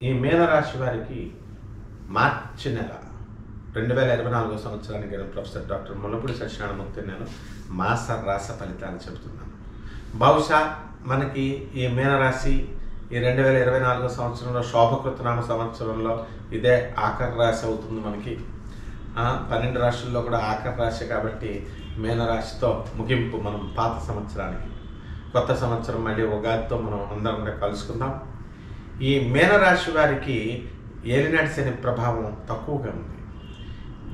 ఈ మీనరాశి వారికి మార్చి నెల 2024 సంవత్సరానికి నేను ప్రొఫెసర్ డాక్టర్ ముల్లపూడి సత్యనారాయణమూర్తి నేను మాస రాశి ఫలితాలు చెబుతున్నాను. బహుశా మనకి ఈ మీనరాశి ఈ 2024 సంవత్సరంలో శోభకృతనామ సంవత్సరంలో ఇదే ఆఖరి రాశి అవుతుంది. మనకి 12 రాశుల్లో కూడా ఆఖరి రాశి కాబట్టి మీనరాశితో ముగింపు. మనం పాత సంవత్సరానికి కొత్త సంవత్సరం మళ్ళీ ఉగాదితో మనం అందరం కూడా కలుసుకుందాం. ఈ మీనరాశి వారికి ఏలినాటి శని ప్రభావం తక్కువగా ఉంది.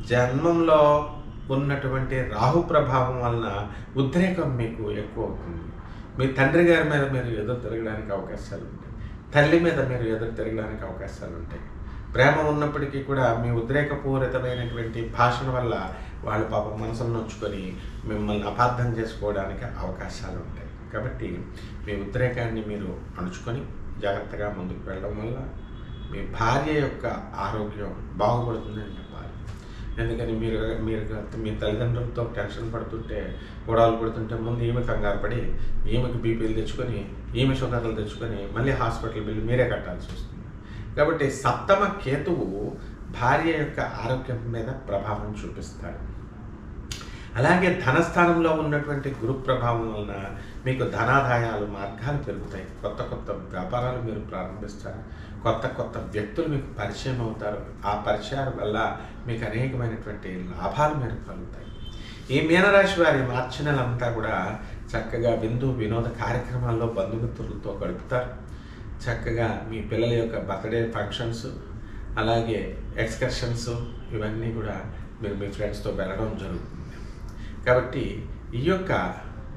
జన్మంలో ఉన్నటువంటి రాహు ప్రభావం వలన ఉద్రేకం మీకు ఎక్కువ అవుతుంది. మీ తండ్రి గారి మీద మీరు ఎదురు తిరగడానికి అవకాశాలు ఉంటాయి. తల్లి మీద మీరు ఎదురు తిరగడానికి అవకాశాలు ఉంటాయి. ప్రేమ ఉన్నప్పటికీ కూడా మీ ఉద్రేకపూరితమైనటువంటి భాషణ వల్ల వాళ్ళు పాపం మనసును నొచ్చుకొని మిమ్మల్ని అపార్థం చేసుకోవడానికి అవకాశాలు ఉంటాయి. కాబట్టి మీ ఉద్రేకాన్ని మీరు అణుచుకొని జాగ్రత్తగా ముందుకు వెళ్ళడం వల్ల మీ భార్య యొక్క ఆరోగ్యం బాగుపడుతుందని చెప్పాలి. ఎందుకని మీరు మీ తల్లిదండ్రులతో టెన్షన్ పడుతుంటే, గొడవలు పడుతుంటే ముందు ఈమె కంగారు పడి ఈమెకి బీపీలు తెచ్చుకొని ఈమె షుగర్లు తెచ్చుకొని మళ్ళీ హాస్పిటల్ బిల్లు మీరే కట్టాల్సి వస్తుంది. కాబట్టి సప్తమ కేతువు భార్య యొక్క ఆరోగ్యం మీద ప్రభావం చూపిస్తాడు. అలాగే ధనస్థానంలో ఉన్నటువంటి గురు ప్రభావం వలన మీకు ధనాదాయాలు మార్గాలు పెరుగుతాయి. కొత్త కొత్త వ్యాపారాలు మీరు ప్రారంభిస్తారు. కొత్త కొత్త వ్యక్తులు మీకు పరిచయం అవుతారు. ఆ పరిచయాల వల్ల మీకు అనేకమైనటువంటి లాభాలు మీరు కలుగుతాయి. ఈ మీనరాశి వారి మార్చి నెలంతా కూడా చక్కగా వినోద కార్యక్రమాల్లో బంధుమిత్రులతో గడుపుతారు. చక్కగా మీ పిల్లల యొక్క బర్త్డే ఫంక్షన్స్, అలాగే ఎక్స్కర్షన్స్ ఇవన్నీ కూడా మీరు మీ ఫ్రెండ్స్తో వెళ్ళడం జరుగుతుంది. కాబట్టి ఈ యొక్క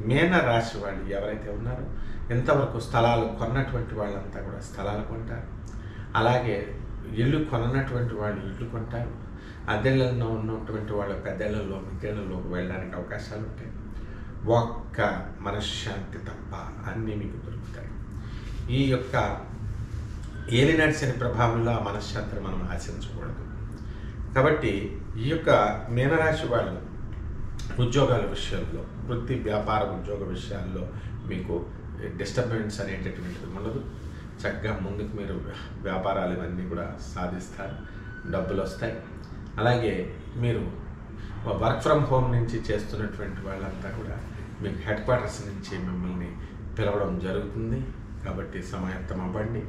మీన రాశి వాళ్ళు ఎవరైతే ఉన్నారో ఇంతవరకు స్థలాలు కొన్నటువంటి వాళ్ళంతా కూడా స్థలాలు కొంటారు. అలాగే ఇల్లు కొన్నటువంటి వాళ్ళు ఇల్లు కొంటారు. అద్దెళ్ళలో ఉన్నటువంటి వాళ్ళు పెద్దళ్ళలో మిద్దెళ్ళలోకి వెళ్ళడానికి అవకాశాలు ఉంటాయి. ఒక్క మనశ్శాంతి తప్ప అన్నీ మీకు దొరుకుతాయి. ఈ యొక్క ఏలినాటి శని ప్రభావంలో ఆ మనశ్శాంతిని మనం ఆశించకూడదు. కాబట్టి ఈ యొక్క మీనరాశి వాళ్ళు ఉద్యోగాల విషయంలో, వృత్తి వ్యాపార ఉద్యోగ విషయాల్లో మీకు డిస్టర్బెన్స్ అనేటటువంటిది ఉండదు. చక్కగా ముందుకు మీరు వ్యాపారాలు ఇవన్నీ కూడా సాధిస్తారు. డబ్బులు వస్తాయి. అలాగే మీరు వర్క్ ఫ్రమ్ హోమ్ నుంచి చేస్తున్నటువంటి వాళ్ళంతా కూడా మీకు హెడ్ క్వార్టర్స్ నుంచి మిమ్మల్ని పిలవడం జరుగుతుంది. కాబట్టి సమాయత్తం అవ్వండి.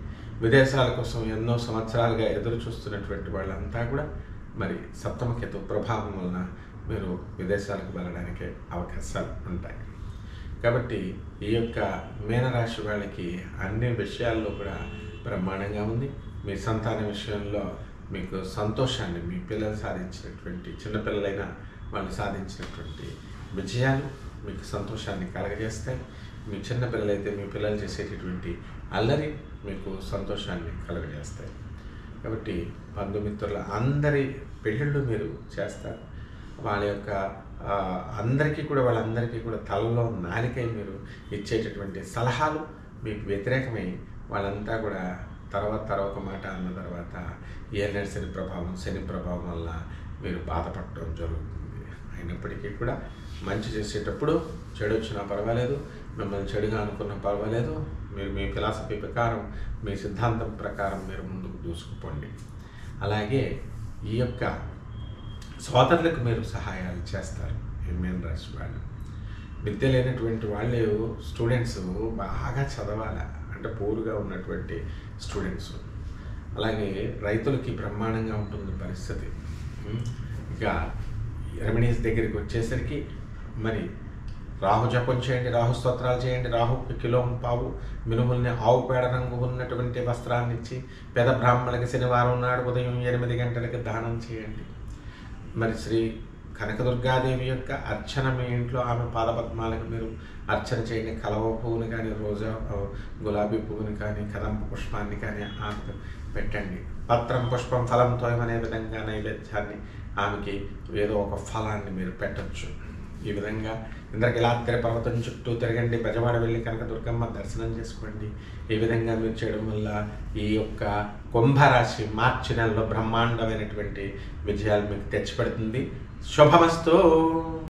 విదేశాల కోసం ఎన్నో సంవత్సరాలుగా ఎదురు చూస్తున్నటువంటి వాళ్ళంతా కూడా మరి సప్తమ కేతు ప్రభావం వలన మీరు విదేశాలకు వెళ్ళడానికి అవకాశాలు ఉంటాయి. కాబట్టి ఈ యొక్క మీనరాశి వాళ్ళకి అన్ని విషయాల్లో కూడా బ్రహ్మాండంగా ఉంది. మీ సంతాన విషయంలో మీకు సంతోషాన్ని, మీ పిల్లలు సాధించినటువంటి చిన్నపిల్లలైనా వాళ్ళు సాధించినటువంటి విజయాలు మీకు సంతోషాన్ని కలగజేస్తాయి. మీ చిన్నపిల్లలైతే మీ పిల్లలు చేసేటటువంటి అల్లరి మీకు సంతోషాన్ని కలగజేస్తాయి. కాబట్టి బంధుమిత్రుల అందరి పెళ్ళిళ్ళు మీరు చేస్తారు. వాళ్ళ యొక్క వాళ్ళందరికీ కూడా తలలో నాలికై మీరు ఇచ్చేటటువంటి సలహాలు మీకు వ్యతిరేకమై వాళ్ళంతా కూడా తర్వాత మాట అన్న తర్వాత ఏలినాటి శని ప్రభావం వల్ల మీరు బాధపడటం జరుగుతుంది. అయినప్పటికీ కూడా మంచి చేసేటప్పుడు చెడు వచ్చినా పర్వాలేదు, మిమ్మల్ని చెడుగా అనుకున్నా పర్వాలేదు. మీరు మీ ఫిలాసఫీ ప్రకారం, మీ సిద్ధాంతం ప్రకారం మీరు ముందుకు దూసుకుపోండి. అలాగే ఈ యొక్క సోదరులకు మీరు సహాయాలు చేస్తారు. ఈ మీనరాశి వాళ్ళు విద్య లేనటువంటి వాళ్ళు స్టూడెంట్స్ బాగా చదవాలి, అంటే పూర్గా ఉన్నటువంటి స్టూడెంట్స్. అలాగే రైతులకి బ్రహ్మాండంగా ఉంటుంది పరిస్థితి. ఇక రెమెడీస్ దగ్గరికి వచ్చేసరికి మరి రాహు జపం చేయండి, రాహు స్తోత్రాలు చేయండి. రాహుకి కిలోంపావు మినుముల్ని ఆవు పేడ రంగు ఉన్నటువంటి వస్త్రాన్ని ఇచ్చి పేద బ్రాహ్మణులకి శనివారం నాడు ఉదయం 8 గంటలకి దానం చేయండి. మరి శ్రీ కనకదుర్గాదేవి యొక్క అర్చన మీ ఇంట్లో ఆమె పాదపద్మాలకు మీరు అర్చన చేయండి. కలవ పువ్వుని కానీ, రోజా గులాబీ పువ్వుని కానీ, కదంబ పుష్పాన్ని కానీ ఆమెకు పెట్టండి. పత్రం పుష్పం ఫలంతో అనే విధంగా నైవేద్యాన్ని ఆమెకి ఏదో ఒక ఫలాన్ని మీరు పెట్టచ్చు. ఈ విధంగా ఇంద్రకీలాద్రి పర్వతం చుట్టూ తిరగండి. బెజవాడ వెళ్ళి కనకదుర్గమ్మ దర్శనం చేసుకోండి. ఈ విధంగా మీరు చేయడం వల్ల ఈ యొక్క కుంభరాశి మార్చి నెలలో బ్రహ్మాండమైనటువంటి విజయాలు మీకు తెచ్చిపెడుతుంది. శుభమస్తు.